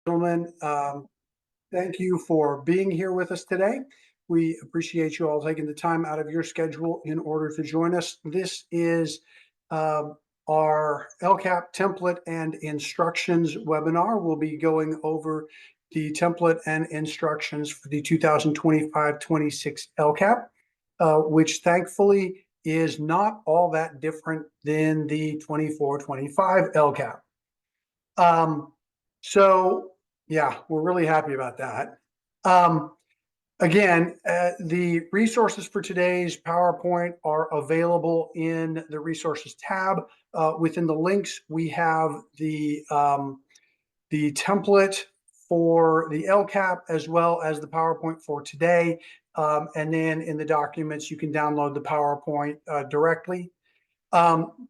Gentlemen, thank you for being here with us today. We appreciate you all taking the time out of your schedule in order to join us. This is our LCAP template and instructions webinar. We'll be going over the template and instructions for the 2025-26 LCAP, which thankfully is not all that different than the 24-25 LCAP. So yeah, we're really happy about that. Again, the resources for today's PowerPoint are available in the resources tab. Within the links, we have the template for the LCAP as well as the PowerPoint for today. And then in the documents, you can download the PowerPoint directly.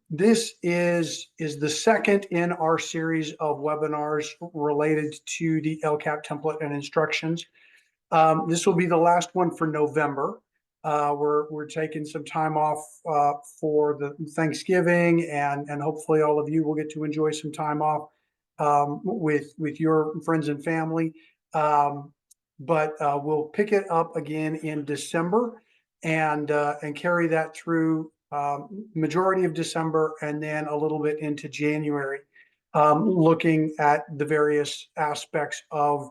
This is the second in our series of webinars related to the LCAP template and instructions. This will be the last one for November. We're taking some time off for the Thanksgiving, and hopefully all of you will get to enjoy some time off with your friends and family. But we'll pick it up again in December and carry that through majority of December and then a little bit into January, looking at the various aspects of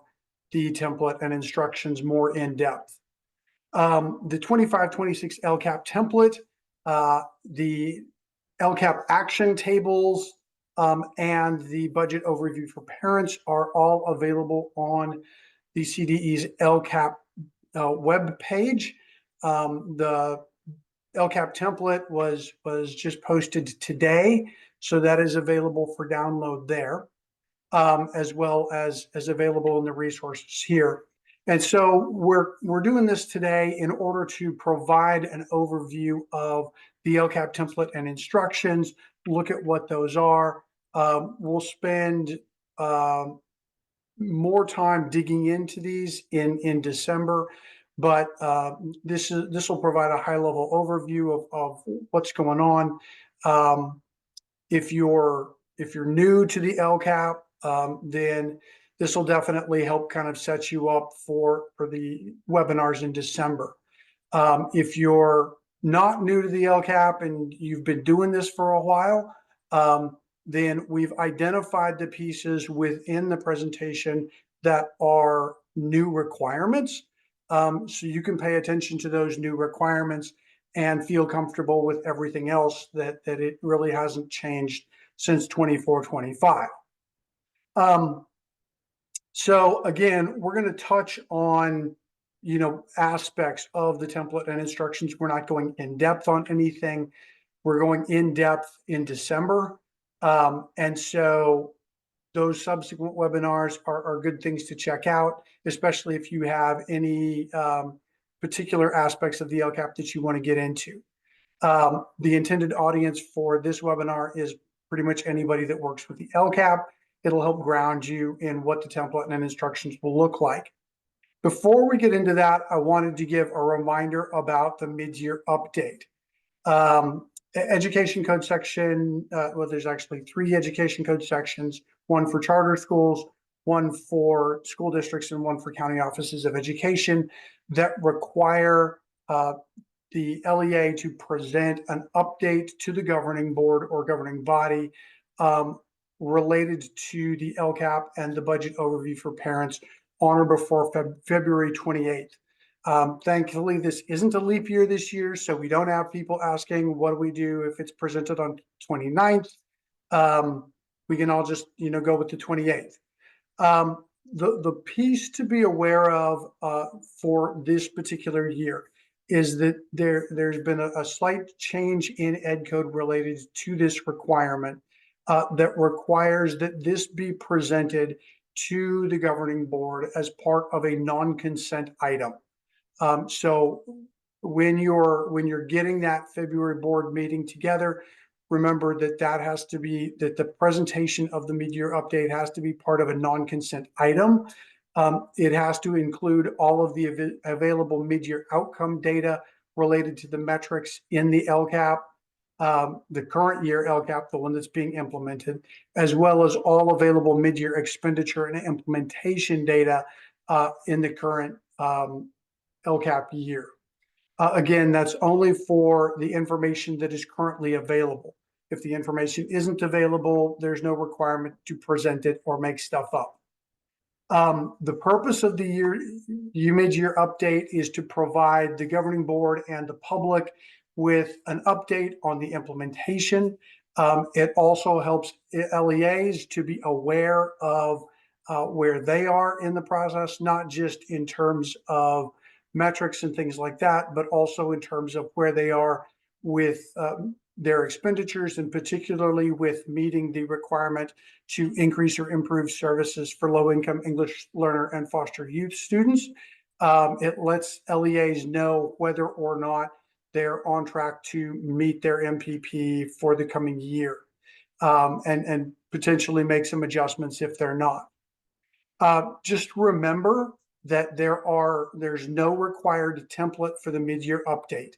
the template and instructions more in depth. The 25-26 LCAP template, the LCAP action tables, and the budget overview for parents are all available on the CDE's LCAP web page. The LCAP template was just posted today, so that is available for download there, as well as available in the resources here. And so we're doing this today in order to provide an overview of the LCAP template and instructions, look at what those are. We'll spend more time digging into these in December, but this will provide a high-level overview of what's going on. If you're new to the LCAP, then this will definitely help kind of set you up for the webinars in December. If you're not new to the LCAP and you've been doing this for a while, then we've identified the pieces within the presentation that are new requirements. So you can pay attention to those new requirements and feel comfortable with everything else that it really hasn't changed since 24-25. So again, we're going to touch on, aspects of the template and instructions. We're not going in depth on anything. We're going in depth in December. And so those subsequent webinars are good things to check out, especially if you have any particular aspects of the LCAP that you want to get into. The intended audience for this webinar is pretty much anybody that works with the LCAP. It'll help ground you in what the template and instructions will look like. Before we get into that, I wanted to give a reminder about the mid-year update. Education code section, well, there's actually 3 education code sections, one for charter schools, one for school districts, and one for county offices of education that require the LEA to present an update to the governing board or governing body related to the LCAP and the budget overview for parents on or before February 28th. Thankfully, this isn't a leap year this year, so we don't have people asking, what do we do if it's presented on 29th? We can all just, go with the 28th. The piece to be aware of for this particular year is that there's been a slight change in Ed Code related to this requirement that requires that this be presented to the governing board as part of a non-consent item. So when you're getting that February board meeting together, remember that has to be, that the presentation of the mid-year update has to be part of a non-consent item. It has to include all of the available mid-year outcome data related to the metrics in the LCAP. the current year LCAP, the one that's being implemented, as well as all available mid-year expenditure and implementation data in the current LCAP year. Again, that's only for the information that is currently available. If the information isn't available, there's no requirement to present it or make stuff up. The purpose of the mid-year update is to provide the governing board and the public with an update on the implementation. It also helps LEAs to be aware of where they are in the process, not just in terms of metrics and things like that, but also in terms of where they are with their expenditures, and particularly with meeting the requirement to increase or improve services for low-income English learner and foster youth students. It lets LEAs know whether or not they're on track to meet their MPP for the coming year, and potentially make some adjustments if they're not. Just remember that there's no required template for the mid-year update.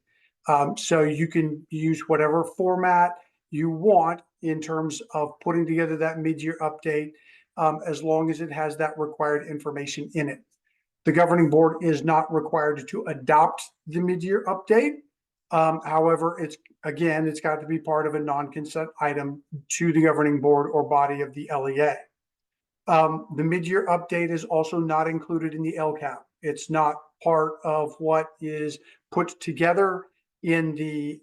So you can use whatever format you want in terms of putting together that mid-year update, as long as it has that required information in it. The governing board is not required to adopt the mid-year update. However, it's got to be part of a non-consent item to the governing board or body of the LEA. The mid-year update is also not included in the LCAP. It's not part of what is put together in the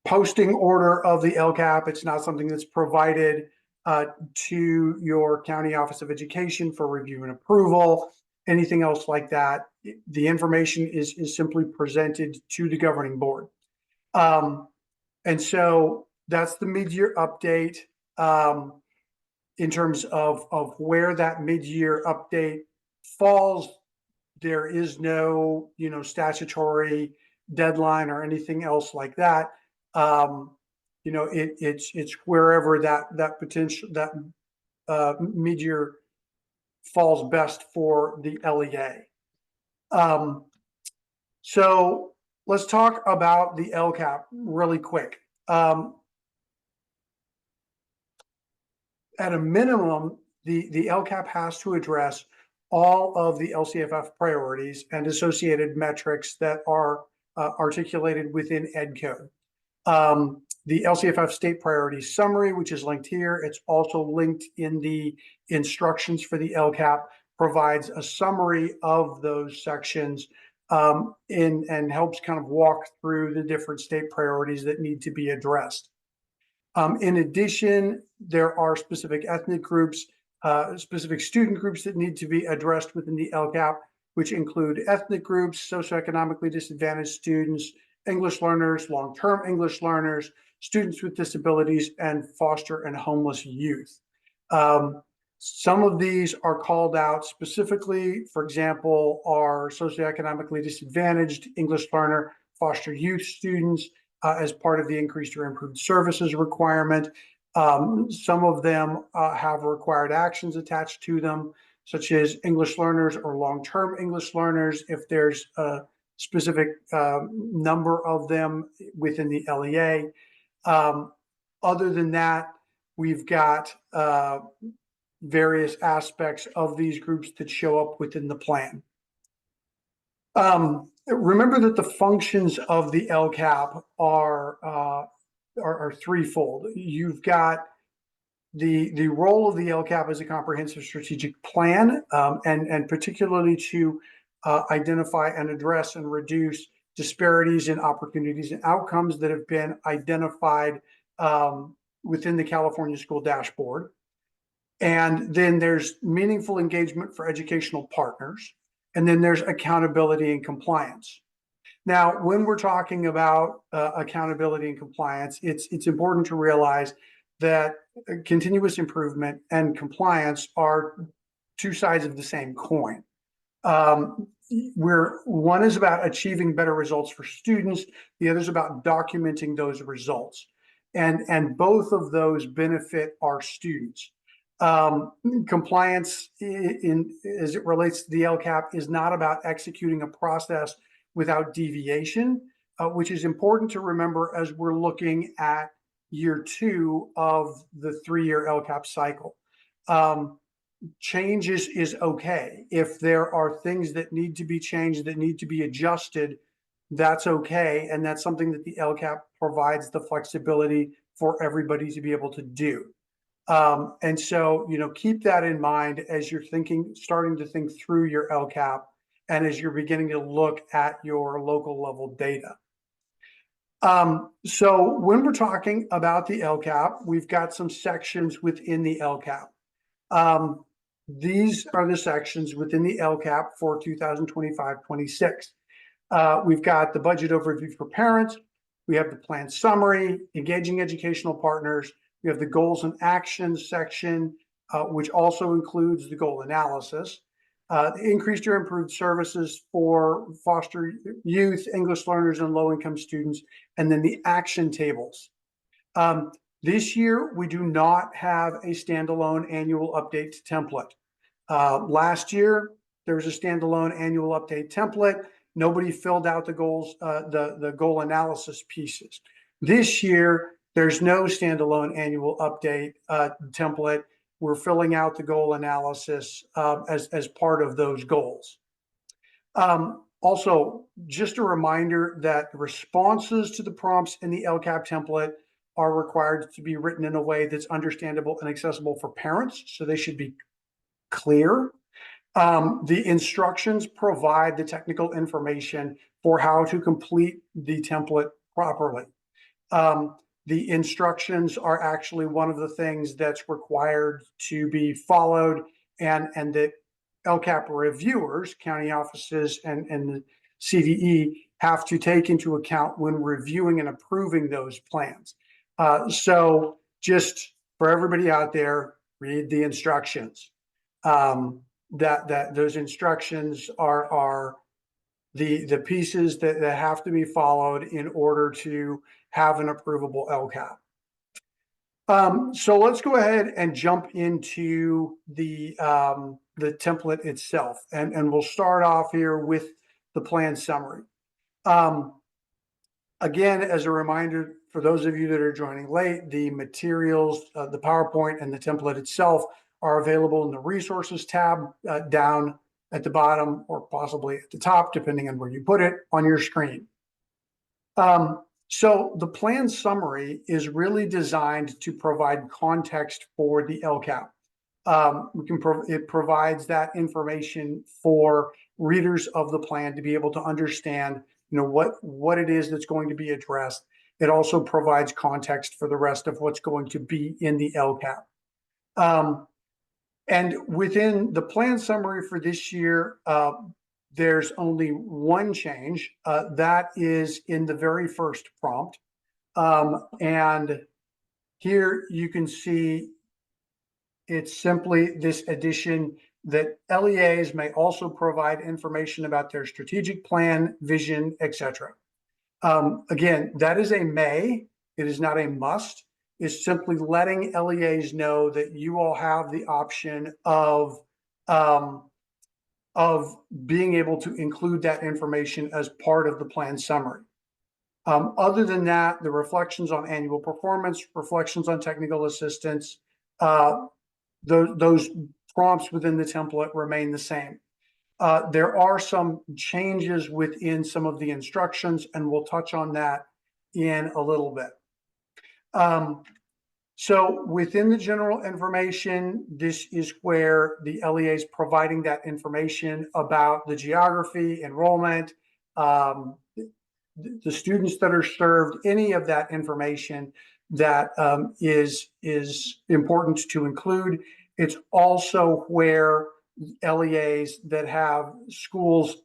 posting order of the LCAP. It's not something that's provided to your county office of education for review and approval, anything else like that. The information is simply presented to the governing board. And so that's the mid-year update. In terms of where that mid-year update falls, there is no, statutory deadline or anything else like that. It's wherever that potential mid-year falls best for the LEA. So let's talk about the LCAP really quick. At a minimum, the LCAP has to address all of the LCFF priorities and associated metrics that are articulated within EdCode. The LCFF state priorities summary, which is linked here, it's also linked in the instructions for the LCAP, provides a summary of those sections and helps kind of walk through the different state priorities that need to be addressed. In addition, there are specific ethnic groups, specific student groups that need to be addressed within the LCAP, which include ethnic groups, socioeconomically disadvantaged students, English learners, long-term English learners, students with disabilities, and foster and homeless youth. Some of these are called out specifically. For example, are socioeconomically disadvantaged English learner, foster youth students, as part of the increased or improved services requirement. Some of them have required actions attached to them, such as English learners or long-term English learners, if there's a specific number of them within the LEA. Other than that, we've got various aspects of these groups that show up within the plan. Remember that the functions of the LCAP are threefold. You've got the role of the LCAP as a comprehensive strategic plan, and particularly to identify and address and reduce disparities in opportunities and outcomes that have been identified within the California School Dashboard. And then there's meaningful engagement for educational partners. And then there's accountability and compliance. Now, when we're talking about accountability and compliance, it's important to realize that continuous improvement and compliance are two sides of the same coin. Where one is about achieving better results for students, the other is about documenting those results. And both of those benefit our students. Compliance as it relates to the LCAP is not about executing a process without deviation, which is important to remember as we're looking at year 2 of the 3-year LCAP cycle. Change is okay. If there are things that need to be changed, that need to be adjusted, that's okay. And that's something that the LCAP provides the flexibility for everybody to be able to do. And so, keep that in mind as you're starting to think through your LCAP and as you're beginning to look at your local level data. So when we're talking about the LCAP, we've got some sections within the LCAP. These are the sections within the LCAP for 2025-26. We've got the budget overview for parents. We have the plan summary, engaging educational partners. We have the goals and actions section, which also includes the goal analysis. Increased or improved services for foster youth, English learners, and low-income students, and then the action tables. This year, we do not have a standalone annual update template. Last year, there was a standalone annual update template. Nobody filled out the goals, the goal analysis pieces. This year, there's no standalone annual update template. We're filling out the goal analysis as part of those goals. Also, just a reminder that the responses to the prompts in the LCAP template are required to be written in a way that's understandable and accessible for parents, so they should be clear. The instructions provide the technical information for how to complete the template properly. The instructions are actually one of the things that's required to be followed, and that LCAP reviewers, county offices, and the CDE have to take into account when reviewing and approving those plans. So just for everybody out there, read the instructions. Those instructions are the pieces that have to be followed in order to have an approvable LCAP. So let's go ahead and jump into the template itself, and we'll start off here with the plan summary. Again, as a reminder, for those of you that are joining late, the materials, the PowerPoint and the template itself are available in the resources tab down at the bottom, or possibly at the top, depending on where you put it on your screen. So the plan summary is really designed to provide context for the LCAP. It provides that information for readers of the plan to be able to understand, what it is that's going to be addressed. It also provides context for the rest of what's going to be in the LCAP. And within the plan summary for this year, there's only one change. That is in the very first prompt. And here you can see it's simply this addition that LEAs may also provide information about their strategic plan, vision, etc. Again, that is a may. It is not a must. It's simply letting LEAs know that you all have the option of being able to include that information as part of the plan summary. Other than that, the reflections on annual performance, reflections on technical assistance, those prompts within the template remain the same. There are some changes within some of the instructions, and we'll touch on that in a little bit. So within the general information, this is where the LEA is providing that information about the geography, enrollment, the students that are served, any of that information that is important to include. It's also where LEAs that have schools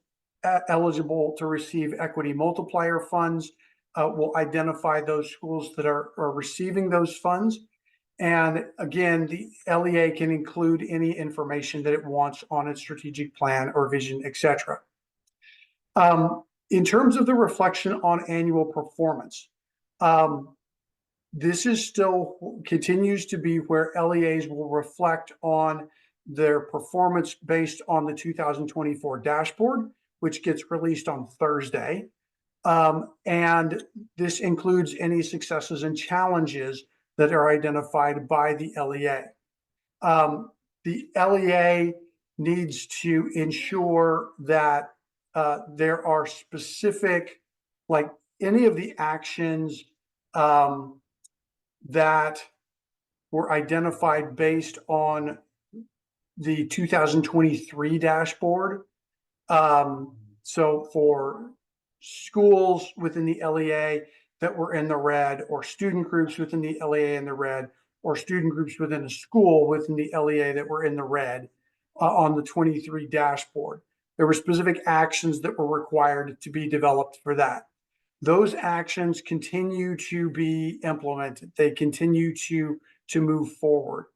eligible to receive equity multiplier funds will identify those schools that are receiving those funds. And again, the LEA can include any information that it wants on its strategic plan or vision, etc. In terms of the reflection on annual performance, this is still continues to be where LEAs will reflect on their performance based on the 2024 dashboard, which gets released on Thursday. And this includes any successes and challenges that are identified by the LEA. The LEA needs to ensure that there are specific, like any of the actions that were identified based on the 2023 dashboard. So for schools within the LEA that were in the red, or student groups within the LEA in the red, or student groups within a school within the LEA that were in the red on the 23 dashboard. There were specific actions that were required to be developed for that. Those actions continue to be implemented. They continue to move forward.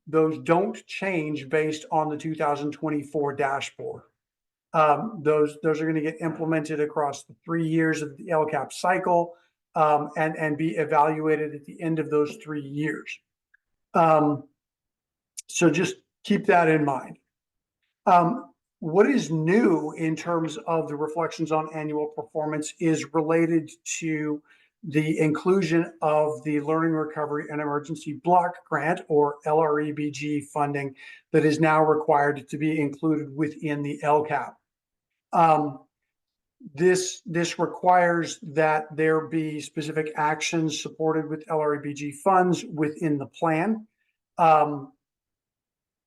Those don't change based on the 2024 dashboard. Those are going to get implemented across the 3 years of the LCAP cycle, and be evaluated at the end of those 3 years. So just keep that in mind. What is new in terms of the reflections on annual performance is related to the inclusion of the Learning Recovery and Emergency Block Grant, or LREBG funding, that is now required to be included within the LCAP. This requires that there be specific actions supported with LREBG funds within the plan.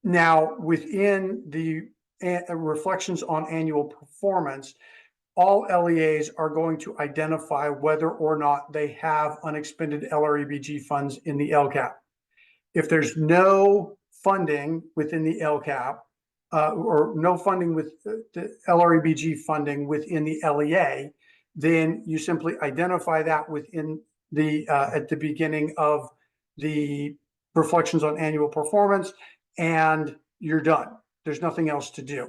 Now, within the reflections on annual performance, all LEAs are going to identify whether or not they have unexpended LREBG funds in the LCAP. If there's no funding within the LCAP, or no funding with the LREBG funding within the LEA, then you simply identify that within the at the beginning of the reflections on annual performance, and you're done. There's nothing else to do.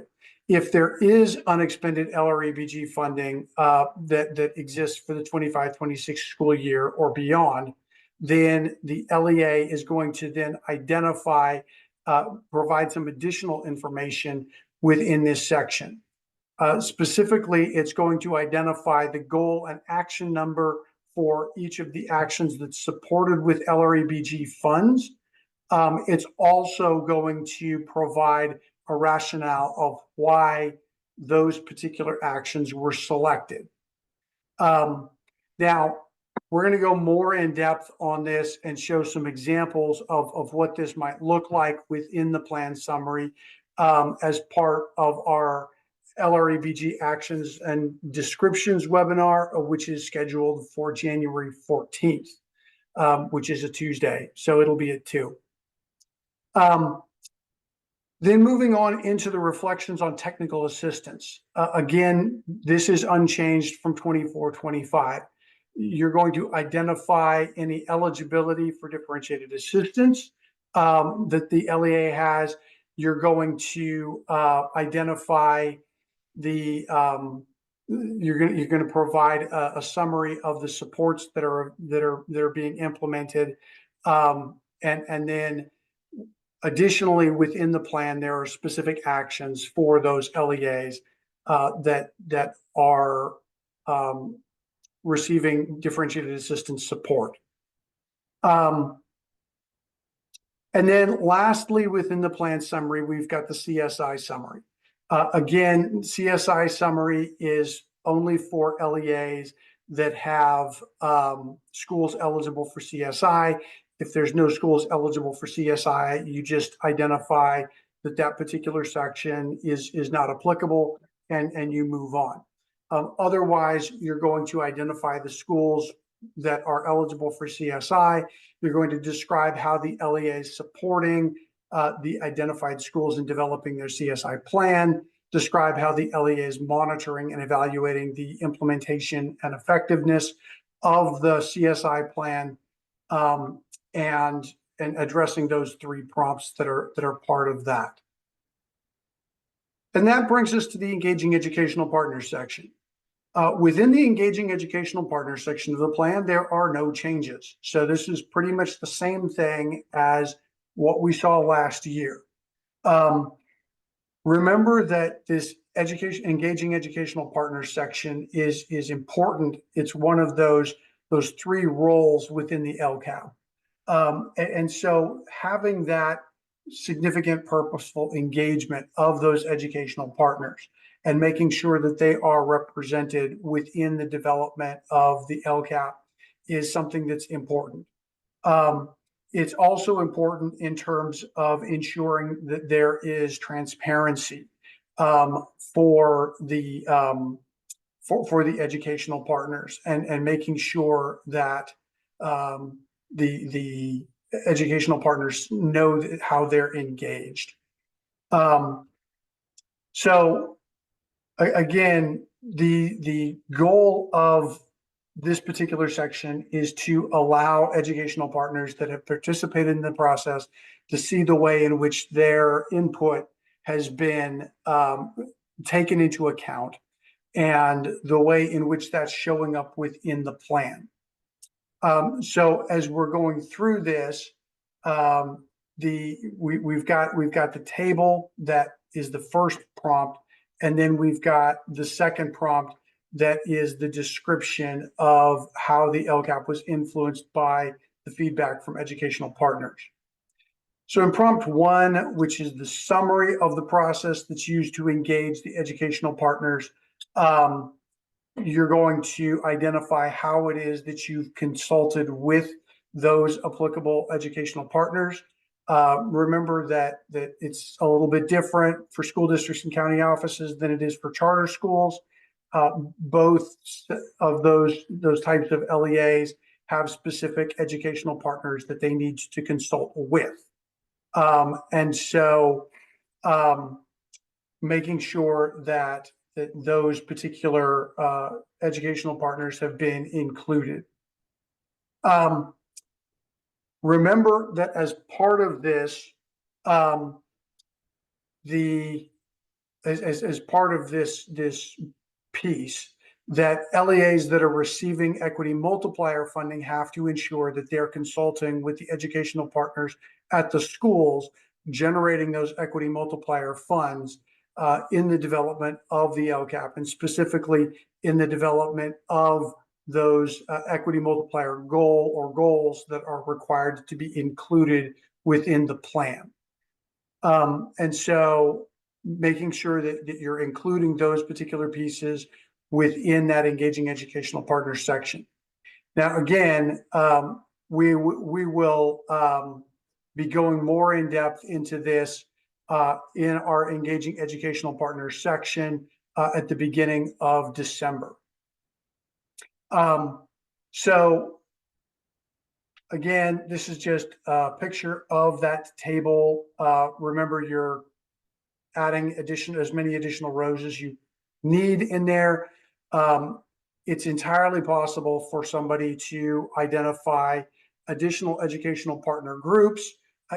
If there is unexpended LREBG funding that exists for the 25-26 school year or beyond, then the LEA is going to then identify, provide some additional information within this section. Specifically, it's going to identify the goal and action number for each of the actions that's supported with LREBG funds. It's also going to provide a rationale of why those particular actions were selected. Now, we're going to go more in depth on this and show some examples of what this might look like within the plan summary as part of our LREBG actions and descriptions webinar, which is scheduled for January 14th, which is a Tuesday. So it'll be at 2. Then moving on into the reflections on technical assistance. Again, this is unchanged from 24-25. You're going to identify any eligibility for differentiated assistance that the LEA has. You're going to identify the you're going to provide a summary of the supports that are being implemented, and then additionally, within the plan, there are specific actions for those LEAs that are receiving differentiated assistance support. And then lastly, within the plan summary, we've got the CSI summary. Again, CSI summary is only for LEAs that have schools eligible for CSI. If there's no schools eligible for CSI, you just identify that that particular section is not applicable, and you move on. Otherwise, you're going to identify the schools that are eligible for CSI. You're going to describe how the LEA is supporting the identified schools in developing their CSI plan, describe how the LEA is monitoring and evaluating the implementation and effectiveness of the CSI plan, and addressing those 3 prompts that are part of that. And that brings us to the Engaging Educational Partners section. Within the Engaging Educational Partners section of the plan, there are no changes. So this is pretty much the same thing as what we saw last year. Remember that this engaging educational partners section is important. It's one of those three roles within the LCAP. And so having that significant purposeful engagement of those educational partners and making sure that they are represented within the development of the LCAP is something that's important. It's also important in terms of ensuring that there is transparency for the educational partners and making sure that the educational partners know how they're engaged. So again, the goal of this particular section is to allow educational partners that have participated in the process to see the way in which their input has been taken into account and the way in which that's showing up within the plan. So as we're going through this, we've got the table that is the first prompt, and then we've got the second prompt that is the description of how the LCAP was influenced by the feedback from educational partners. So in prompt 1, which is the summary of the process that's used to engage the educational partners, you're going to identify how it is that you've consulted with those applicable educational partners. Remember that it's a little bit different for school districts and county offices than it is for charter schools. Both of those types of LEAs have specific educational partners that they need to consult with. And so making sure that those particular educational partners have been included. Remember that as part of this, as part of this piece, that LEAs that are receiving equity multiplier funding have to ensure that they're consulting with the educational partners at the schools, generating those equity multiplier funds in the development of the LCAP, and specifically in the development of those equity multiplier goals that are required to be included within the plan. And so making sure that you're including those particular pieces within that engaging educational partners section. Now, again, we will be going more in depth into this in our engaging educational partners section at the beginning of December. So again, this is just a picture of that table. Remember, you're adding as many additional rows as you need in there. It's entirely possible for somebody to identify additional educational partner groups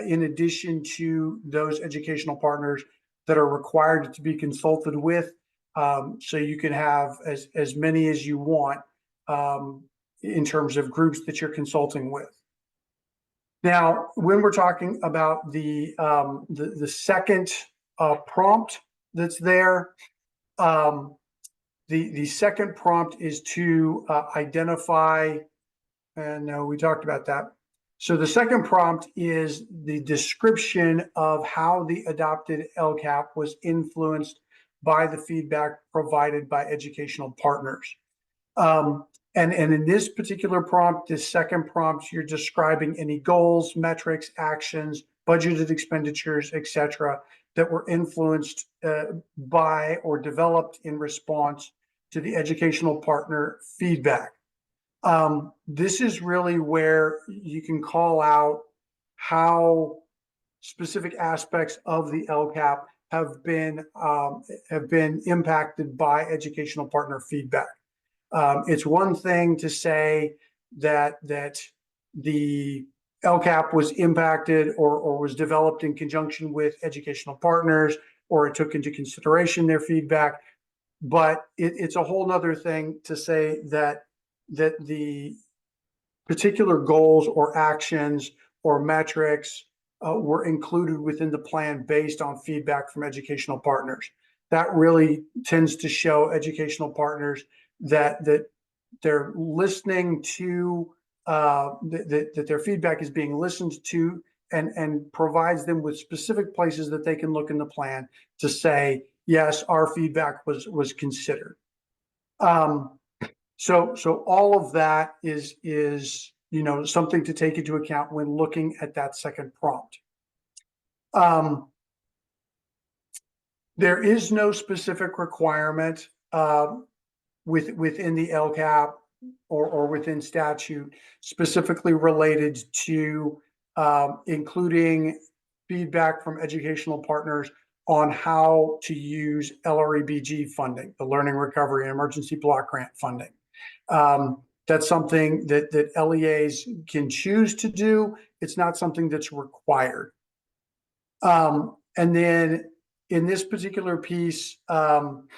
in addition to those educational partners that are required to be consulted with. So you can have as many as you want in terms of groups that you're consulting with. Now, when we're talking about the second prompt that's there, the second prompt is to identify, and no, we talked about that. So the second prompt is the description of how the adopted LCAP was influenced by the feedback provided by educational partners. And in this particular prompt, this second prompt, you're describing any goals, metrics, actions, budgeted expenditures, etc., that were influenced by or developed in response to the educational partner feedback. This is really where you can call out how specific aspects of the LCAP have been impacted by educational partner feedback. It's one thing to say that the LCAP was impacted or was developed in conjunction with educational partners, or it took into consideration their feedback. But it's a whole nother thing to say that the particular goals or actions or metrics were included within the plan based on feedback from educational partners. That really tends to show educational partners that they're listening to, that their feedback is being listened to, and provides them with specific places that they can look in the plan to say, yes, our feedback was considered. So all of that is something to take into account when looking at that second prompt. There is no specific requirement within the LCAP or within statute specifically related to including feedback from educational partners on how to use LREBG funding, the Learning Recovery and Emergency Block Grant funding. That's something that LEAs can choose to do. It's not something that's required. And then in this particular piece, again,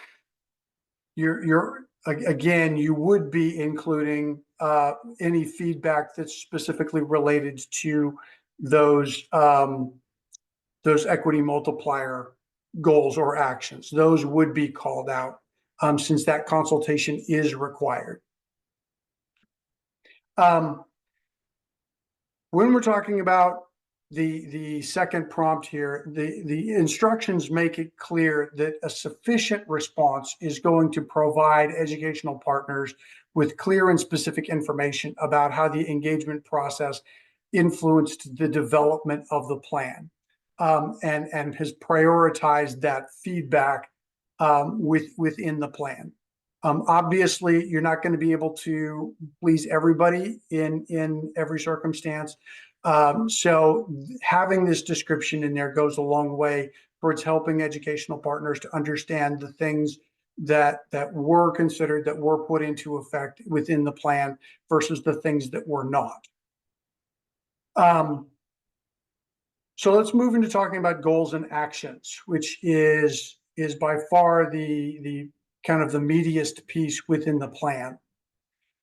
you would be including any feedback that's specifically related to those equity multiplier goals or actions. Those would be called out since that consultation is required. When we're talking about the second prompt here, the instructions make it clear that a sufficient response is going to provide educational partners with clear and specific information about how the engagement process influenced the development of the plan, and has prioritized that feedback within the plan. Obviously, you're not going to be able to please everybody in every circumstance. So having this description in there goes a long way towards helping educational partners to understand the things that were considered, that were put into effect within the plan versus the things that were not. So let's move into talking about goals and actions, which is by far the kind of the meatiest piece within the plan.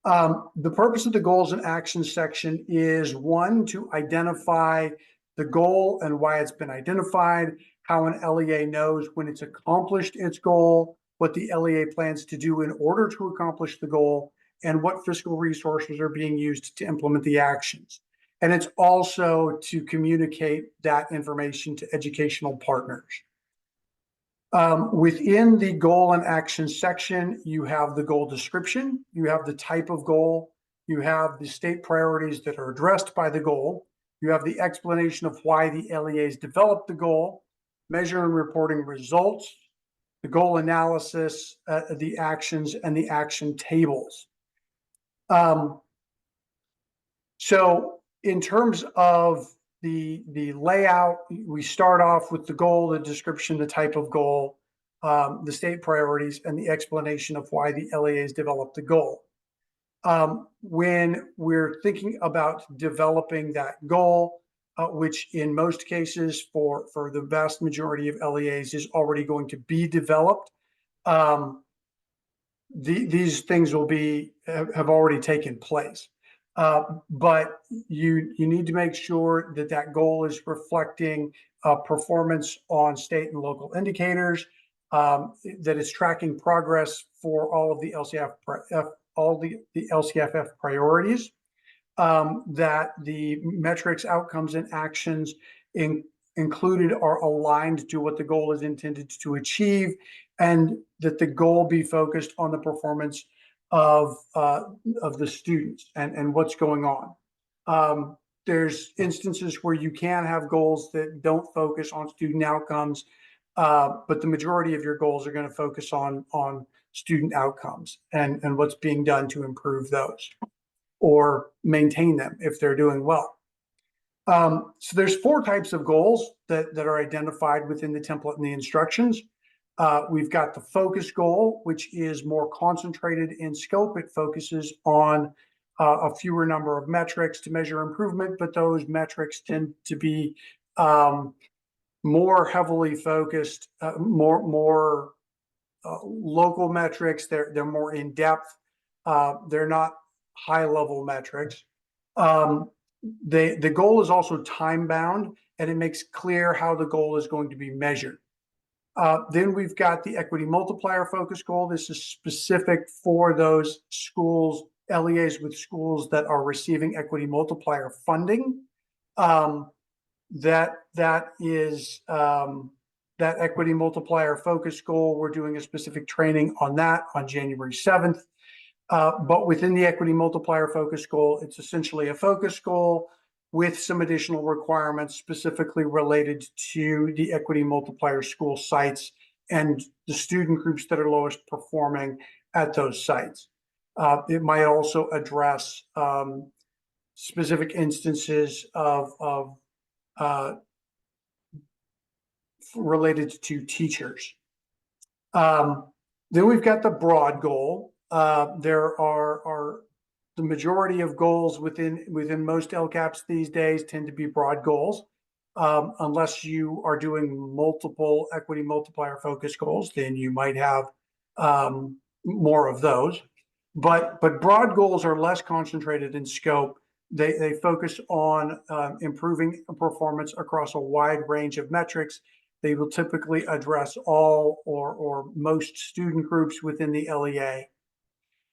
The purpose of the goals and actions section is, one, to identify the goal and why it's been identified, how an LEA knows when it's accomplished its goal, what the LEA plans to do in order to accomplish the goal, and what fiscal resources are being used to implement the actions. And it's also to communicate that information to educational partners. Within the goal and action section, you have the goal description, you have the type of goal, you have the state priorities that are addressed by the goal, you have the explanation of why the LEAs developed the goal, measure and reporting results, the goal analysis, the actions, and the action tables. So in terms of the layout, we start off with the goal, the description, the type of goal, the state priorities, and the explanation of why the LEAs developed the goal. When we're thinking about developing that goal, which in most cases for the vast majority of LEAs is already going to be developed, these things have already taken place. But you need to make sure that goal is reflecting performance on state and local indicators, that it's tracking progress for all of the LCFF priorities, that the metrics, outcomes, and actions included are aligned to what the goal is intended to achieve, and that the goal be focused on the performance of the students and what's going on. There's instances where you can have goals that don't focus on student outcomes, but the majority of your goals are going to focus on student outcomes and what's being done to improve those or maintain them if they're doing well. So there's 4 types of goals that are identified within the template and the instructions. We've got the focus goal, which is more concentrated in scope. It focuses on a fewer number of metrics to measure improvement, but those metrics tend to be more heavily focused, more local metrics. They're more in depth. They're not high level metrics. The goal is also time bound, and it makes clear how the goal is going to be measured. Then we've got the equity multiplier focus goal. This is specific for those schools, LEAs with schools that are receiving equity multiplier funding. That equity multiplier focus goal, we're doing a specific training on that on January 7th. But within the equity multiplier focus goal, it's essentially a focus goal with some additional requirements specifically related to the equity multiplier school sites and the student groups that are lowest performing at those sites. It might also address specific instances of related to teachers. Then we've got the broad goal. There are the majority of goals within most LCAPs these days tend to be broad goals, unless you are doing multiple equity multiplier focus goals, then you might have more of those. But broad goals are less concentrated in scope. They focus on improving performance across a wide range of metrics. They will typically address all or most student groups within the LEA.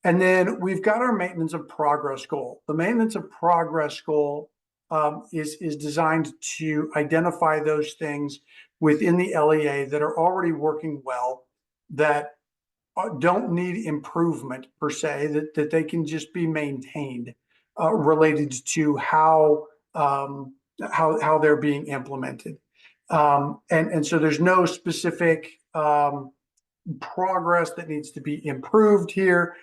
And then we've got our maintenance of progress goal. The maintenance of progress goal is designed to identify those things within the LEA that are already working well, that don't need improvement per se, that they can just be maintained, related to how they're being implemented. And so there's no specific progress that needs to be improved here.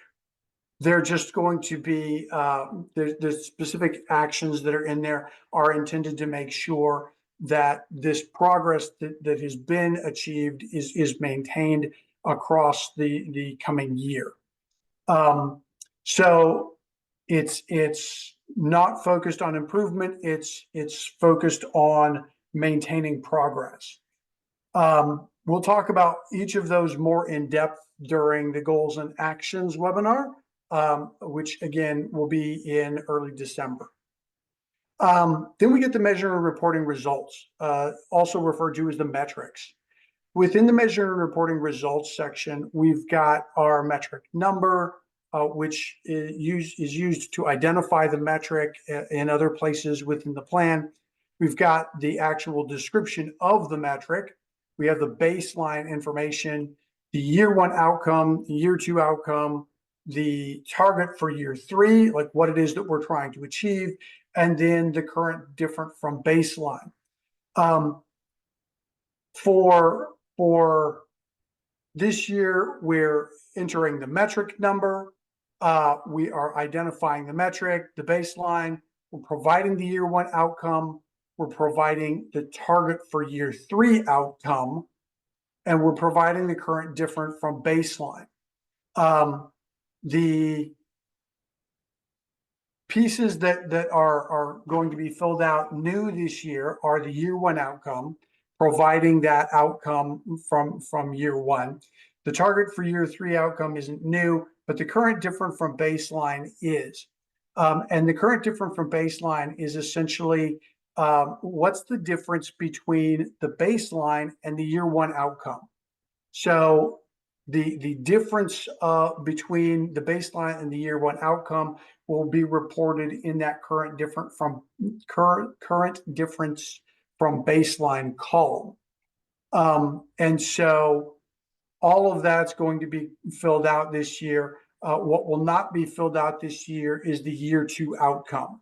They're just going to be the specific actions that are in there are intended to make sure that this progress that has been achieved is maintained across the coming year. So it's not focused on improvement. It's focused on maintaining progress. We'll talk about each of those more in depth during the goals and actions webinar, which again will be in early December. Then we get the measure and reporting results, also referred to as the metrics. Within the measure and reporting results section, we've got our metric number, which is used to identify the metric in other places within the plan. We've got the actual description of the metric. We have the baseline information, the year one outcome, the year two outcome, the target for year three, like what it is that we're trying to achieve, and then the current different from baseline. For this year, we're entering the metric number. We are identifying the metric, the baseline. We're providing the year one outcome. We're providing the target for year three outcome, and we're providing the current different from baseline. The pieces that are going to be filled out new this year are the year one outcome, providing that outcome from year one. The target for year three outcome isn't new, but the current different from baseline is. And the current different from baseline is essentially what's the difference between the baseline and the year one outcome. So the difference between the baseline and the year one outcome will be reported in that current difference from baseline column. And so all of that's going to be filled out this year. What will not be filled out this year is the year two outcome.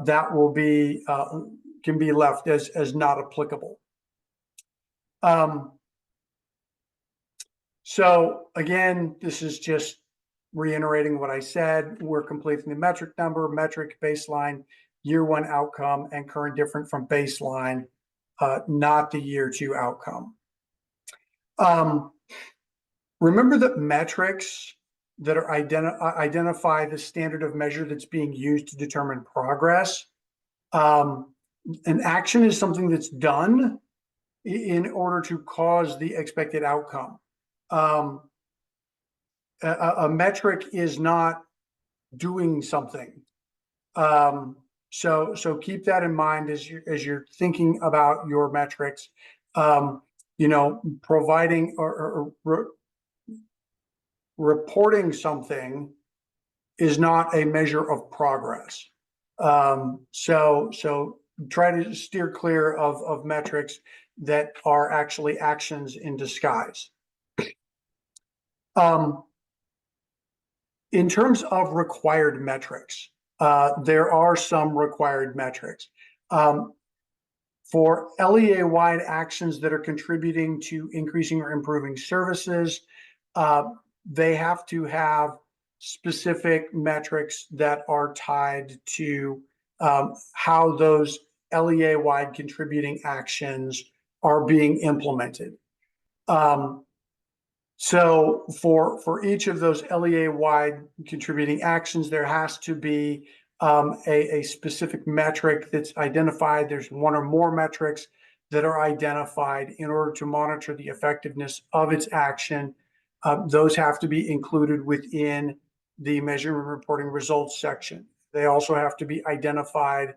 That will be can be left as not applicable. So again, this is just reiterating what I said. We're completing the metric number, metric, baseline, year one outcome, and current different from baseline, not the year two outcome. Remember that metrics that are identify the standard of measure that's being used to determine progress. An action is something that's done in order to cause the expected outcome. A metric is not doing something. So keep that in mind as you're thinking about your metrics. Providing or reporting something is not a measure of progress. So try to steer clear of metrics that are actually actions in disguise. In terms of required metrics, there are some required metrics. For LEA-wide actions that are contributing to increasing or improving services, they have to have specific metrics that are tied to how those LEA-wide contributing actions are being implemented. So for each of those LEA-wide contributing actions, there has to be a specific metric that's identified. There's one or more metrics that are identified in order to monitor the effectiveness of its action. Those have to be included within the measurement reporting results section. They also have to be identified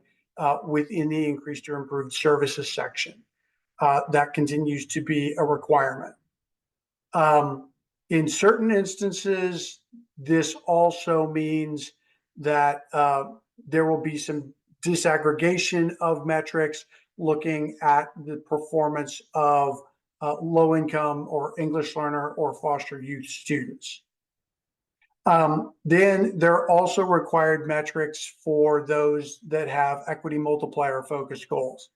within the increased or improved services section. That continues to be a requirement. In certain instances, this also means that there will be some disaggregation of metrics looking at the performance of low-income or English learner or foster youth students. Then there are also required metrics for those that have equity multiplier focused goals.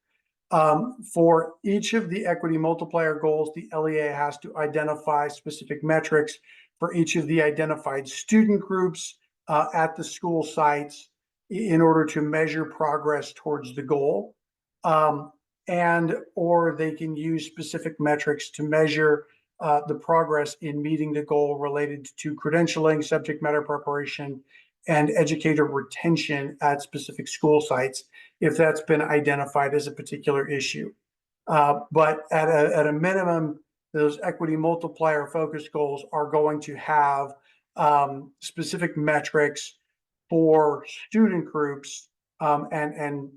For each of the equity multiplier goals, the LEA has to identify specific metrics for each of the identified student groups at the school sites in order to measure progress towards the goal. Or they can use specific metrics to measure the progress in meeting the goal related to credentialing, subject matter preparation, and educator retention at specific school sites, if that's been identified as a particular issue. But at a minimum, those equity multiplier focus goals are going to have specific metrics for student groups and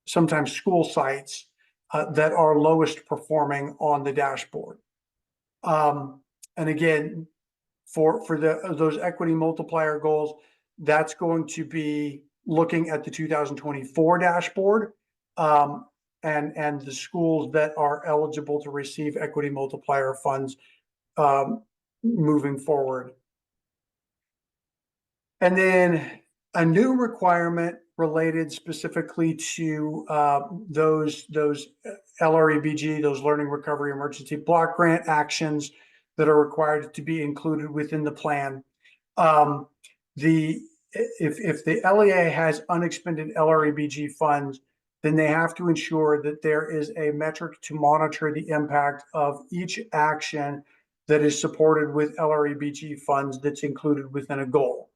sometimes school sites that are lowest performing on the dashboard. And again, for those equity multiplier goals, that's going to be looking at the 2024 dashboard and the schools that are eligible to receive equity multiplier funds moving forward. And then a new requirement related specifically to those LREBG, those Learning Recovery Emergency Block Grant actions that are required to be included within the plan. If the LEA has unexpended LREBG funds, then they have to ensure that there is a metric to monitor the impact of each action that is supported with LREBG funds that's included within a goal.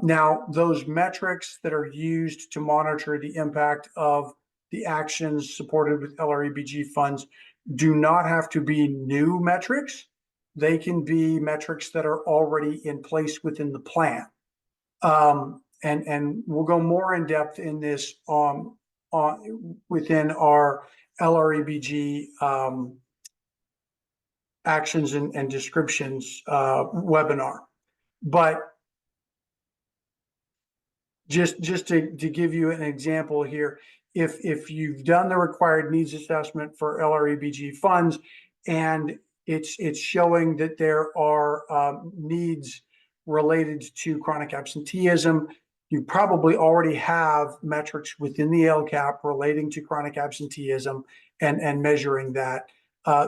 Now, those metrics that are used to monitor the impact of the actions supported with LREBG funds do not have to be new metrics. They can be metrics that are already in place within the plan. And we'll go more in depth in this within our LREBG actions and descriptions webinar. But just to give you an example here, if you've done the required needs assessment for LREBG funds and it's showing that there are needs related to chronic absenteeism, you probably already have metrics within the LCAP relating to chronic absenteeism and measuring that.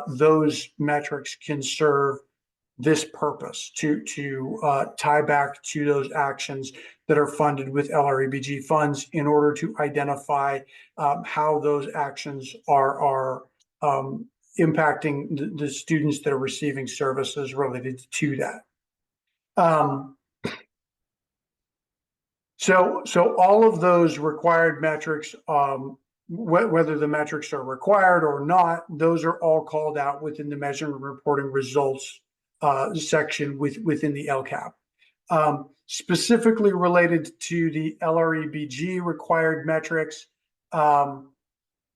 Those metrics can serve this purpose to tie back to those actions that are funded with LREBG funds in order to identify how those actions are impacting the students that are receiving services related to that. So all of those required metrics, whether the metrics are required or not, those are all called out within the measurement reporting results section within the LCAP. Specifically related to the LREBG required metrics,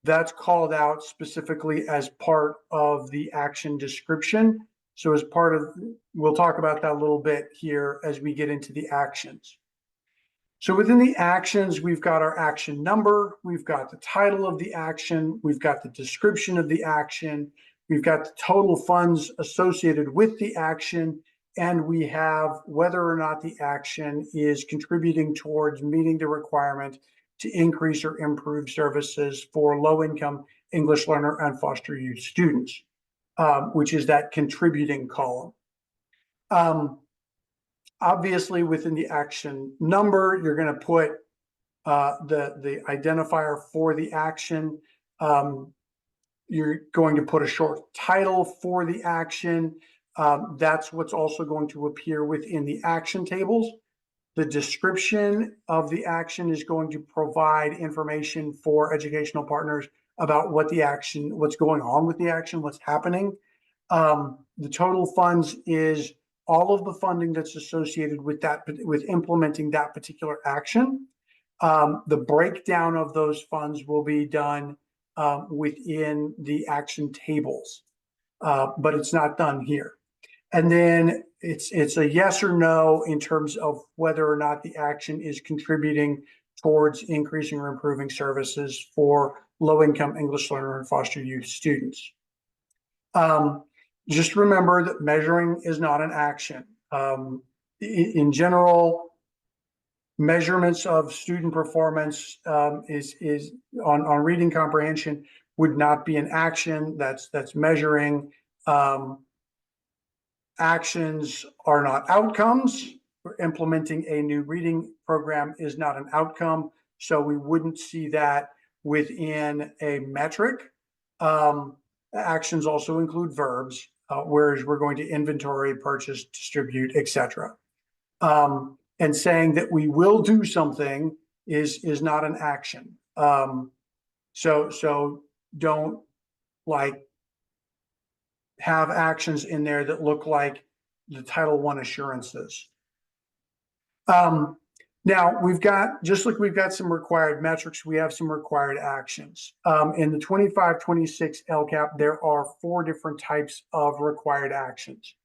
that's called out specifically as part of the action description. So as part of, we'll talk about that a little bit here as we get into the actions. So within the actions, we've got our action number, we've got the title of the action, we've got the description of the action, we've got the total funds associated with the action, and we have whether or not the action is contributing towards meeting the requirement to increase or improve services for low-income English learner and foster youth students, which is that contributing column. Obviously, within the action number, you're going to put the identifier for the action. You're going to put a short title for the action. That's what's also going to appear within the action tables. The description of the action is going to provide information for educational partners about what the action, what's going on with the action, what's happening. The total funds is all of the funding that's associated with that, with implementing that particular action. The breakdown of those funds will be done within the action tables, but it's not done here. And then it's a yes or no in terms of whether or not the action is contributing towards increasing or improving services for low-income English learner and foster youth students. Just remember that measuring is not an action. In general, measurements of student performance is on reading comprehension would not be an action. That's measuring. Actions are not outcomes. Implementing a new reading program is not an outcome, so we wouldn't see that within a metric. Actions also include verbs, whereas we're going to inventory, purchase, distribute, etc. And saying that we will do something is not an action. So don't like have actions in there that look like the Title I assurances. Now we've got, just like we've got some required metrics, we have some required actions. In the 25-26 LCAP, there are 4 different types of required actions.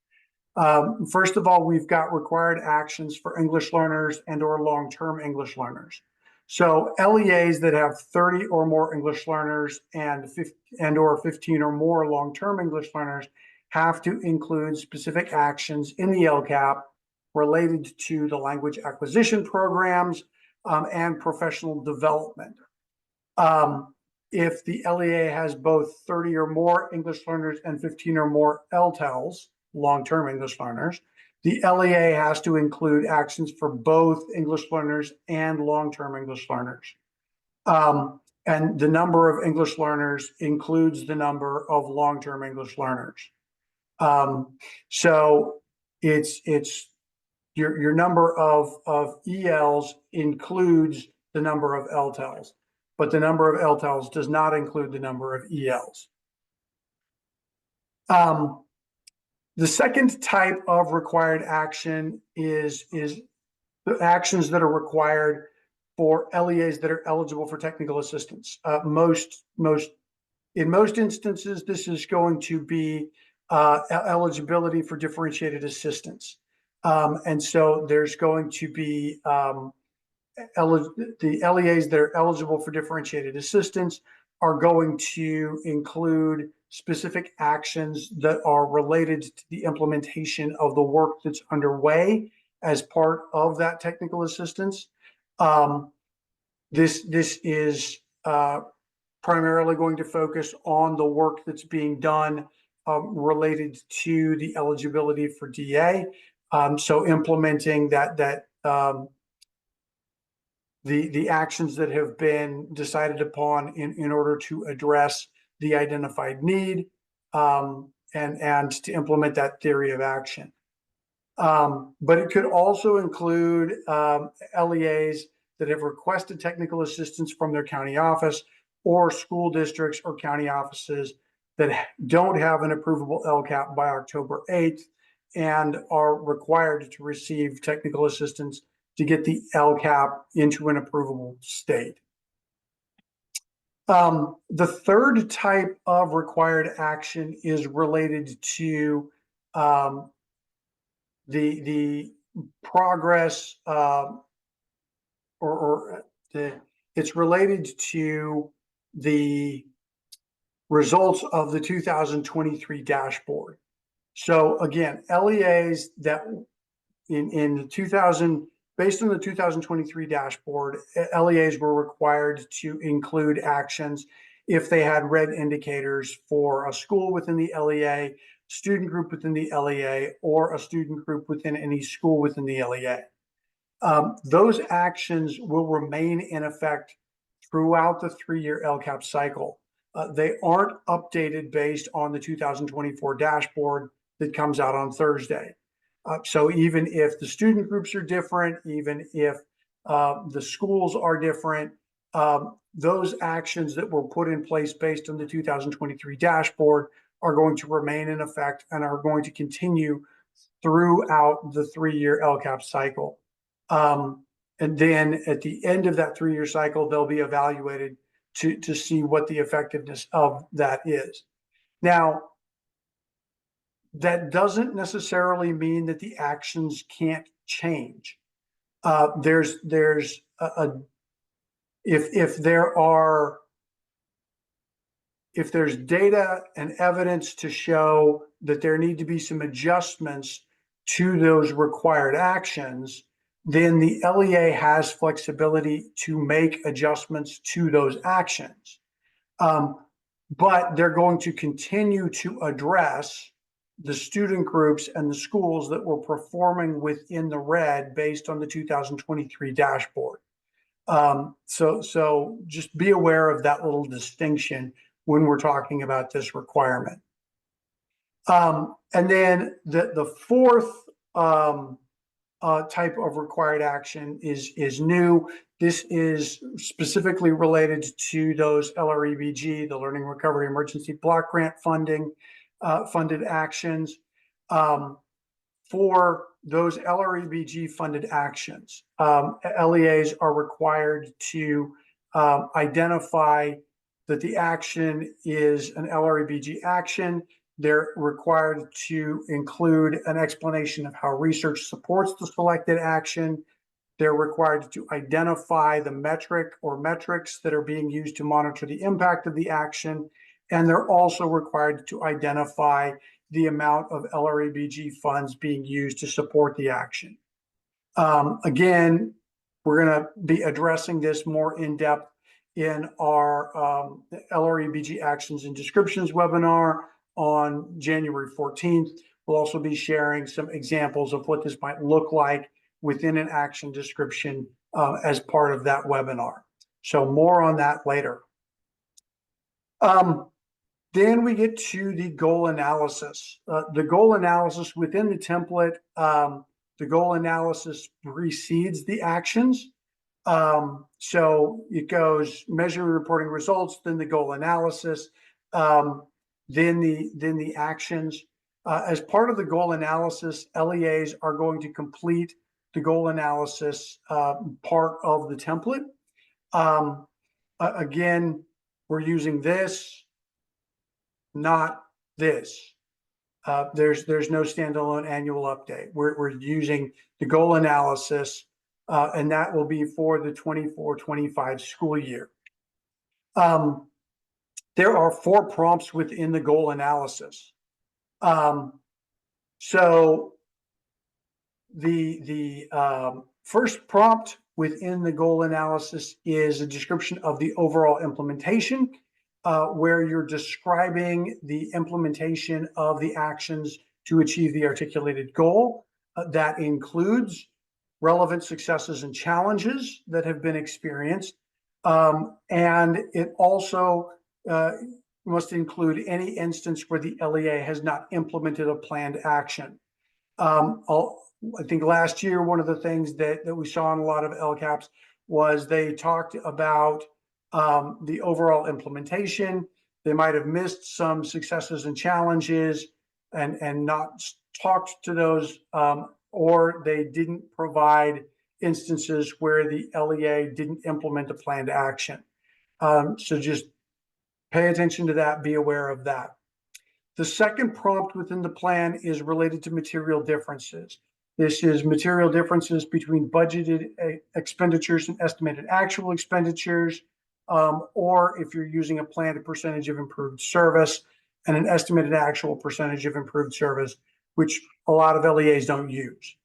First of all, we've got required actions for English learners and or long-term English learners. So LEAs that have 30 or more English learners and or 15 or more long-term English learners have to include specific actions in the LCAP related to the language acquisition programs and professional development. If the LEA has both 30 or more English learners and 15 or more LTELs, long-term English learners, the LEA has to include actions for both English learners and long-term English learners. And the number of English learners includes the number of long-term English learners. So it's your number of ELs includes the number of LTELs, but the number of LTELs does not include the number of ELs. The second type of required action is the actions that are required for LEAs that are eligible for technical assistance. In most instances, this is going to be eligibility for differentiated assistance. And so there's going to be the LEAs that are eligible for differentiated assistance are going to include specific actions that are related to the implementation of the work that's underway as part of that technical assistance. This is primarily going to focus on the work that's being done related to the eligibility for DA. So implementing the actions that have been decided upon in order to address the identified need and to implement that theory of action. But it could also include LEAs that have requested technical assistance from their county office or school districts or county offices that don't have an approvable LCAP by October 8th and are required to receive technical assistance to get the LCAP into an approvable state. The third type of required action is related to the progress it's related to the results of the 2023 dashboard. So again, LEAs that in the 2000, based on the 2023 dashboard, LEAs were required to include actions if they had red indicators for a school within the LEA, student group within the LEA, or a student group within any school within the LEA. Those actions will remain in effect throughout the 3-year LCAP cycle. They aren't updated based on the 2024 dashboard that comes out on Thursday. So even if the student groups are different, even if the schools are different, those actions that were put in place based on the 2023 dashboard are going to remain in effect and are going to continue throughout the 3-year LCAP cycle. And then at the end of that 3-year cycle, they'll be evaluated to see what the effectiveness of that is. Now, that doesn't necessarily mean that the actions can't change. If there's data and evidence to show that there need to be some adjustments to those required actions, then the LEA has flexibility to make adjustments to those actions. But they're going to continue to address the student groups and the schools that were performing within the red based on the 2023 dashboard. So just be aware of that little distinction when we're talking about this requirement. And then the fourth type of required action is new. This is specifically related to those LREBG, the Learning Recovery Emergency Block Grant funding, funded actions. For those LREBG funded actions, LEAs are required to identify that the action is an LREBG action. They're required to include an explanation of how research supports the selected action. They're required to identify the metric or metrics that are being used to monitor the impact of the action. And they're also required to identify the amount of LREBG funds being used to support the action. Again, we're going to be addressing this more in depth in our LREBG actions and descriptions webinar on January 14th. We'll also be sharing some examples of what this might look like within an action description as part of that webinar. So more on that later. Then we get to the goal analysis. The goal analysis within the template, the goal analysis precedes the actions. So it goes measuring, reporting results, then the goal analysis, then the actions. As part of the goal analysis, LEAs are going to complete the goal analysis part of the template. Again, we're using this, not this. There's no standalone annual update. We're using the goal analysis, and that will be for the 24-25 school year. There are 4 prompts within the goal analysis. So the first prompt within the goal analysis is a description of the overall implementation, where you're describing the implementation of the actions to achieve the articulated goal. That includes relevant successes and challenges that have been experienced. And it also must include any instance where the LEA has not implemented a planned action. I think last year, one of the things that we saw in a lot of LCAPs was they talked about the overall implementation. They might have missed some successes and challenges and not talked to those, or they didn't provide instances where the LEA didn't implement a planned action. So just pay attention to that, be aware of that. The second prompt within the plan is related to material differences. This is material differences between budgeted expenditures and estimated actual expenditures, or if you're using a planned percentage of improved service and an estimated actual percentage of improved service, which a lot of LEAs don't use.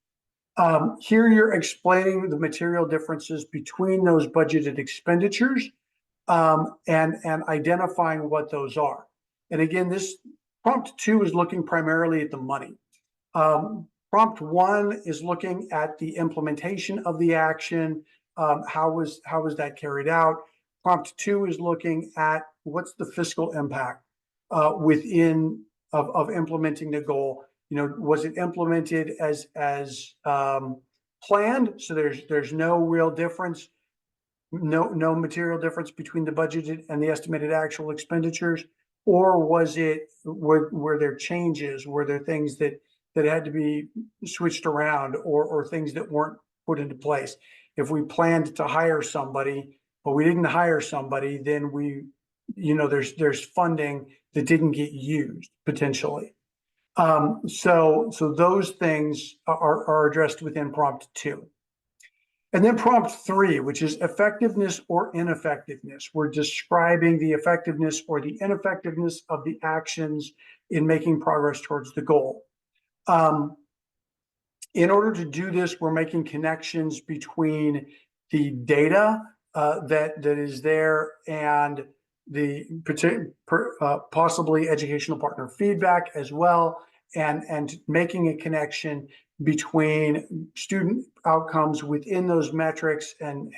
Here you're explaining the material differences between those budgeted expenditures, and identifying what those are. And again, this prompt 2 is looking primarily at the money. Prompt 1 is looking at the implementation of the action. How was that carried out? Prompt 2 is looking at what's the fiscal impact within of implementing the goal. You know, was it implemented as planned? So there's no real difference, no material difference between the budgeted and the estimated actual expenditures, or were there changes? Were there things that had to be switched around, or things that weren't put into place? If we planned to hire somebody, but we didn't hire somebody, then there's funding that didn't get used potentially. So those things are addressed within prompt 2. And then prompt 3, which is effectiveness or ineffectiveness. We're describing the effectiveness or the ineffectiveness of the actions in making progress towards the goal. In order to do this, we're making connections between the data that is there and the possibly educational partner feedback as well, and making a connection between student outcomes within those metrics and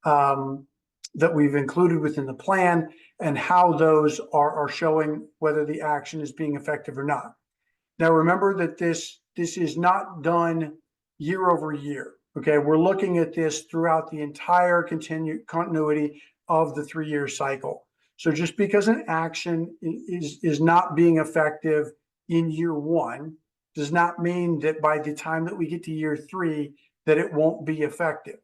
that we've included within the plan, and how those are showing whether the action is being effective or not. Now, remember that this is not done year over year. Okay, we're looking at this throughout the entire continuity of the 3-year cycle. So just because an action is not being effective in year 1 does not mean that by the time that we get to year 3 that it won't be effective.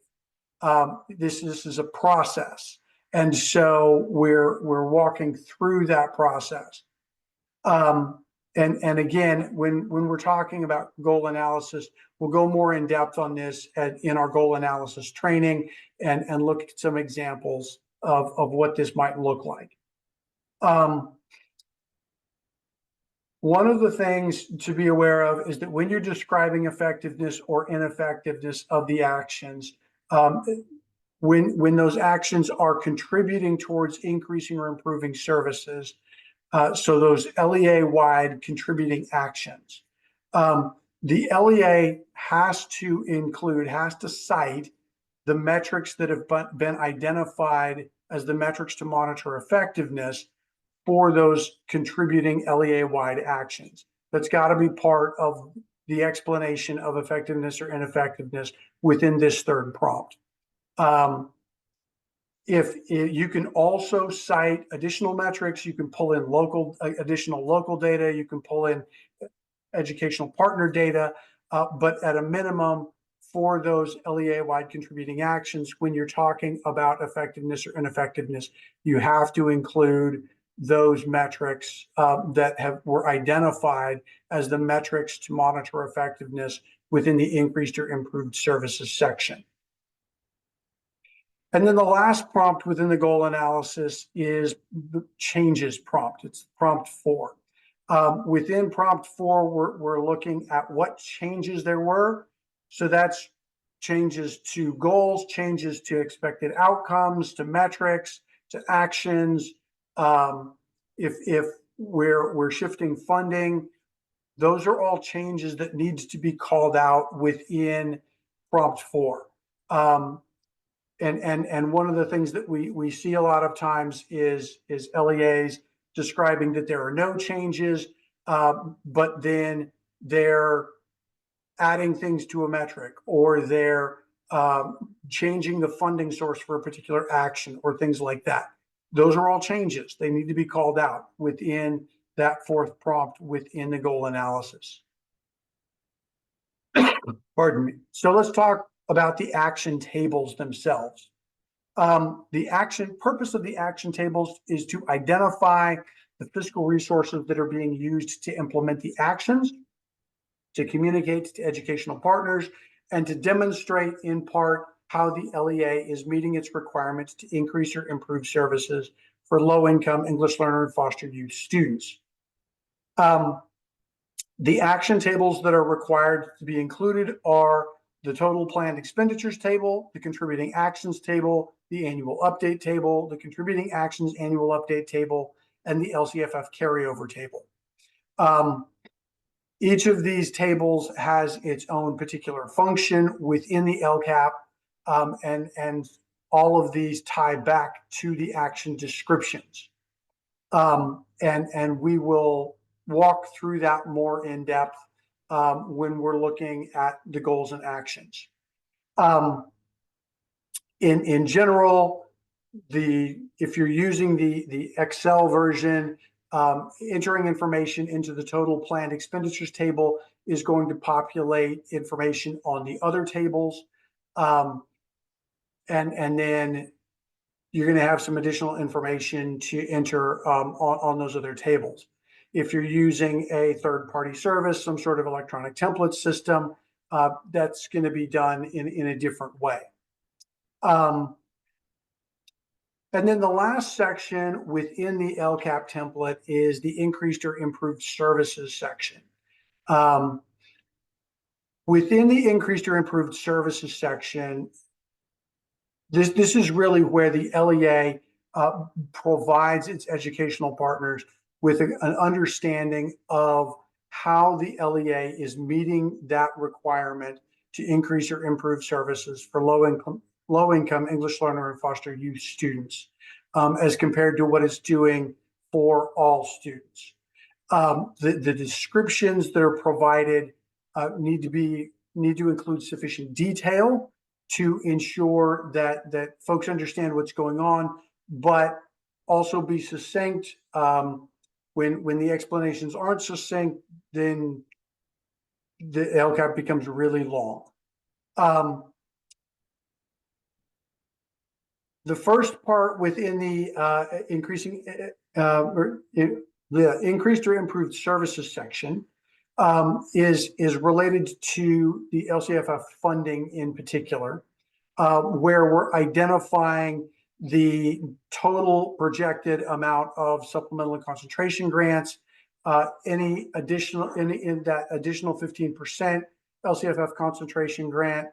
This is a process, and so we're walking through that process. And again, when we're talking about goal analysis, we'll go more in depth on this in our goal analysis training, and look at some examples of what this might look like. One of the things to be aware of is that when you're describing effectiveness or ineffectiveness of the actions, when those actions are contributing towards increasing or improving services, so those LEA-wide contributing actions, the LEA has to cite the metrics that have been identified as the metrics to monitor effectiveness for those contributing LEA-wide actions. That's got to be part of the explanation of effectiveness or ineffectiveness within this third prompt. If you can also cite additional metrics, you can pull in additional local data, you can pull in educational partner data, but at a minimum, for those LEA-wide contributing actions, when you're talking about effectiveness or ineffectiveness, you have to include those metrics that were identified as the metrics to monitor effectiveness within the increased or improved services section. And then the last prompt within the goal analysis is the changes prompt. It's prompt 4. Within prompt 4, we're looking at what changes there were. So that's changes to goals, changes to expected outcomes, to metrics, to actions. If we're shifting funding, those are all changes that needs to be called out within prompt 4. And one of the things that we see a lot of times is LEAs describing that there are no changes, but then they're adding things to a metric, or they're changing the funding source for a particular action, or things like that. Those are all changes. They need to be called out within that 4th prompt within the goal analysis. Pardon me. So let's talk about the action tables themselves. The action purpose of the action tables is to identify the fiscal resources that are being used to implement the actions, to communicate to educational partners, and to demonstrate in part how the LEA is meeting its requirements to increase or improve services for low-income English learner and foster youth students. The action tables that are required to be included are the total planned expenditures table, the contributing actions table, the annual update table, the contributing actions annual update table, and the LCFF carryover table. Each of these tables has its own particular function within the LCAP, and all of these tie back to the action descriptions. And we will walk through that more in depth when we're looking at the goals and actions. In general, if you're using the Excel version, entering information into the total planned expenditures table is going to populate information on the other tables. And then you're going to have some additional information to enter on those other tables. If you're using a third-party service, some sort of electronic template system, that's going to be done in a different way. And then the last section within the LCAP template is the increased or improved services section. Within the increased or improved services section, this is really where the LEA provides its educational partners with an understanding of how the LEA is meeting that requirement to increase or improve services for low-income English learner and foster youth students, as compared to what it's doing for all students. The descriptions that are provided need to include sufficient detail to ensure that folks understand what's going on, but also be succinct. When the explanations aren't succinct, then the LCAP becomes really long. The first part within the increased or improved services section is related to the LCFF funding in particular, where we're identifying the total projected amount of supplemental and concentration grants, in that additional 15% LCFF concentration grant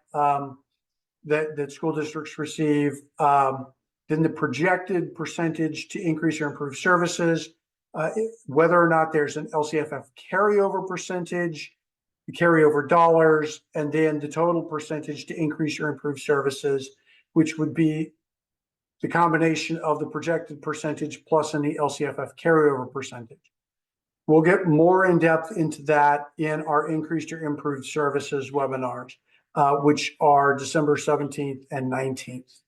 that school districts receive, then the projected percentage to increase or improve services, whether or not there's an LCFF carryover percentage, the carryover dollars, and then the total percentage to increase or improve services, which would be the combination of the projected percentage plus any LCFF carryover percentage. We'll get more in depth into that in our increased or improved services webinars, which are December 17th and 19th.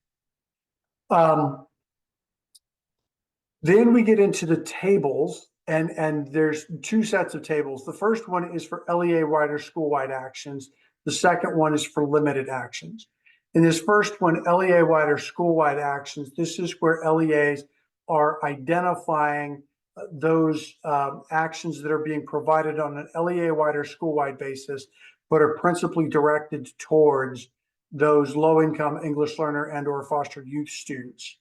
Then we get into the tables, and there's two sets of tables. The first one is for LEA-wide or school-wide actions. The second one is for limited actions. In this first one, LEA-wide or school-wide actions, this is where LEAs are identifying those actions that are being provided on an LEA-wide or school-wide basis, but are principally directed towards those low-income English learner and or foster youth students.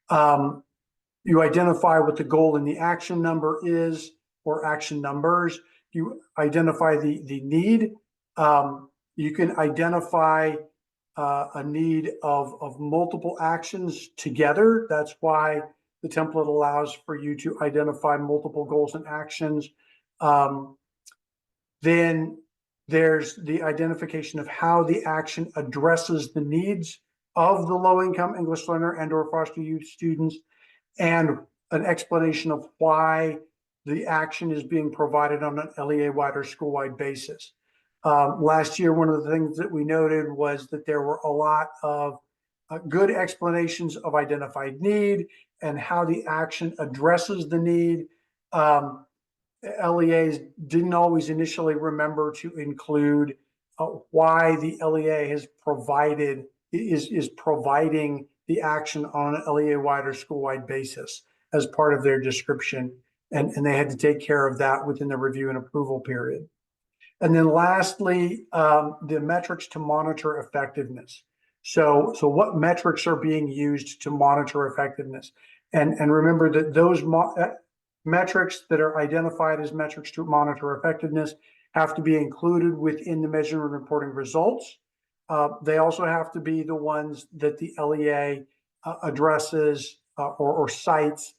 You identify what the goal in the action number is, or action numbers. You identify the need. You can identify a need of multiple actions together. That's why the template allows for you to identify multiple goals and actions. Then there's the identification of how the action addresses the needs of the low-income English learner and or foster youth students, and an explanation of why the action is being provided on an LEA-wide or school-wide basis. Last year, one of the things that we noted was that there were a lot of good explanations of identified need and how the action addresses the need. LEAs didn't always initially remember to include why the LEA is providing the action on an LEA-wide or school-wide basis as part of their description. And they had to take care of that within the review and approval period. And then lastly, the metrics to monitor effectiveness. So what metrics are being used to monitor effectiveness? And remember that those metrics that are identified as metrics to monitor effectiveness have to be included within the measurement reporting results. They also have to be the ones that the LEA addresses or cites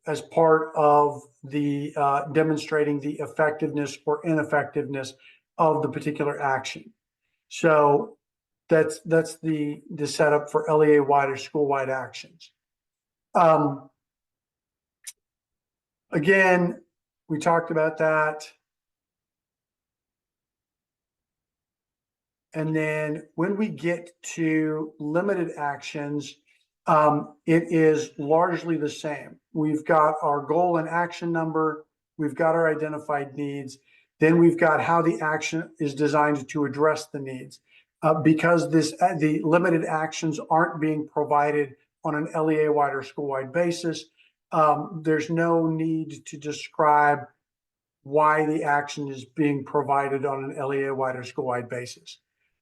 as part of the demonstrating the effectiveness or ineffectiveness of the particular action. So that's the setup for LEA-wide or school-wide actions. Again, we talked about that. And then when we get to limited actions, it is largely the same. We've got our goal and action number. We've got our identified needs. Then we've got how the action is designed to address the needs. Because the limited actions aren't being provided on an LEA-wide or school-wide basis, there's no need to describe why the action is being provided on an LEA-wide or school-wide basis.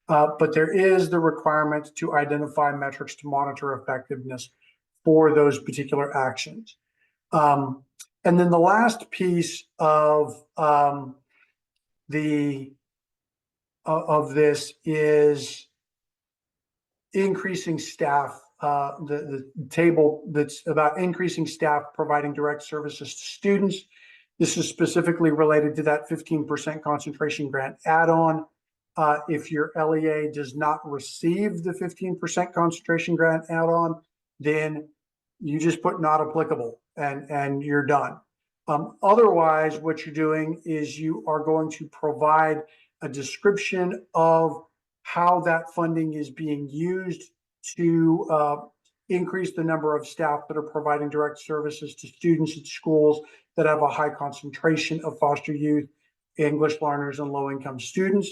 But there is the requirement to identify metrics to monitor effectiveness for those particular actions. And then the last piece of this is increasing staff. The table that's about increasing staff providing direct services to students. This is specifically related to that 15% concentration grant add-on. If your LEA does not receive the 15% concentration grant add-on, then you just put not applicable and you're done. Otherwise, what you're doing is you are going to provide a description of how that funding is being used to increase the number of staff that are providing direct services to students at schools that have a high concentration of foster youth, English learners, and low-income students.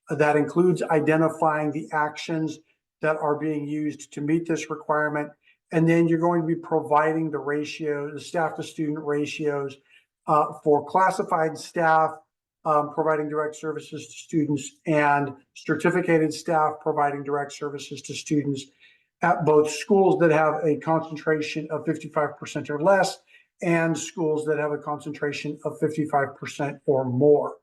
That includes identifying the actions that are being used to meet this requirement. And then you're going to be providing the ratio, the staff to student ratios for classified staff providing direct services to students and certificated staff providing direct services to students at both schools that have a concentration of 55% or less and schools that have a concentration of 55% or more.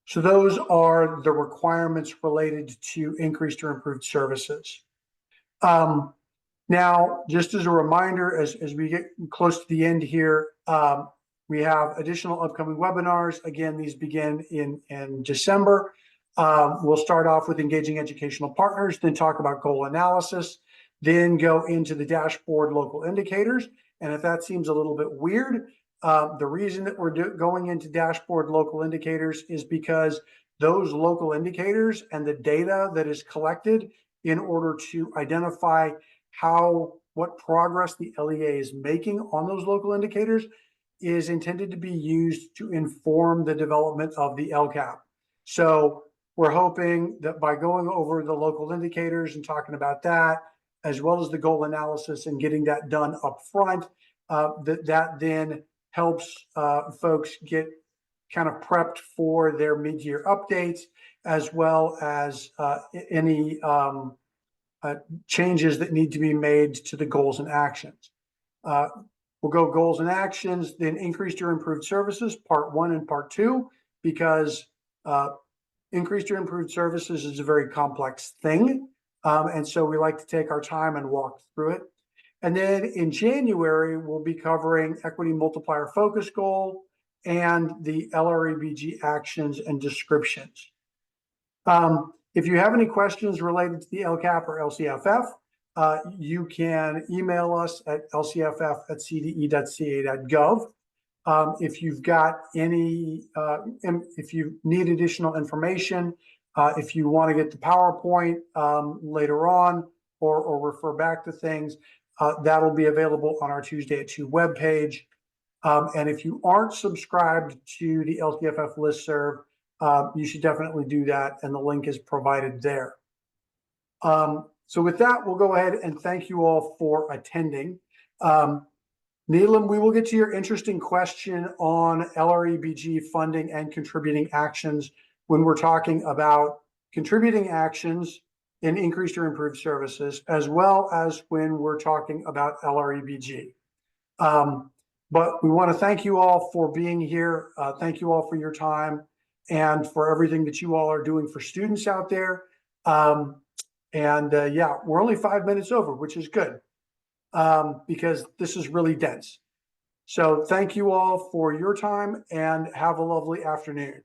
So those are the requirements related to increased or improved services. Now, just as a reminder, as we get close to the end here, we have additional upcoming webinars. Again, these begin in December. We'll start off with engaging educational partners, then talk about goal analysis, then go into the dashboard local indicators. And if that seems a little bit weird, the reason that we're going into dashboard local indicators is because those local indicators and the data that is collected in order to identify what progress the LEA is making on those local indicators is intended to be used to inform the development of the LCAP. So we're hoping that by going over the local indicators and talking about that, as well as the goal analysis and getting that done up front, that then helps folks get kind of prepped for their mid-year updates, as well as any changes that need to be made to the goals and actions. We'll go goals and actions, then increased or improved services, part 1 and part 2, because increased or improved services is a very complex thing. And so we like to take our time and walk through it. And then in January, we'll be covering equity multiplier focus goal and the LREBG actions and descriptions. If you have any questions related to the LCAP or LCFF, you can email us at lcff@cde.ca.gov. If you've got any, if you need additional information, if you want to get the PowerPoint later on or refer back to things, that'll be available on our Tuesday at 2 webpage. And if you aren't subscribed to the LCFF listserv, you should definitely do that, and the link is provided there. So with that, we'll go ahead and thank you all for attending. Neelam, we will get to your interesting question on LREBG funding and contributing actions when we're talking about contributing actions in increased or improved services, as well as when we're talking about LREBG. But we want to thank you all for being here. Thank you all for your time and for everything that you all are doing for students out there. Yeah, we're only 5 minutes over, which is good, because this is really dense. So thank you all for your time and have a lovely afternoon.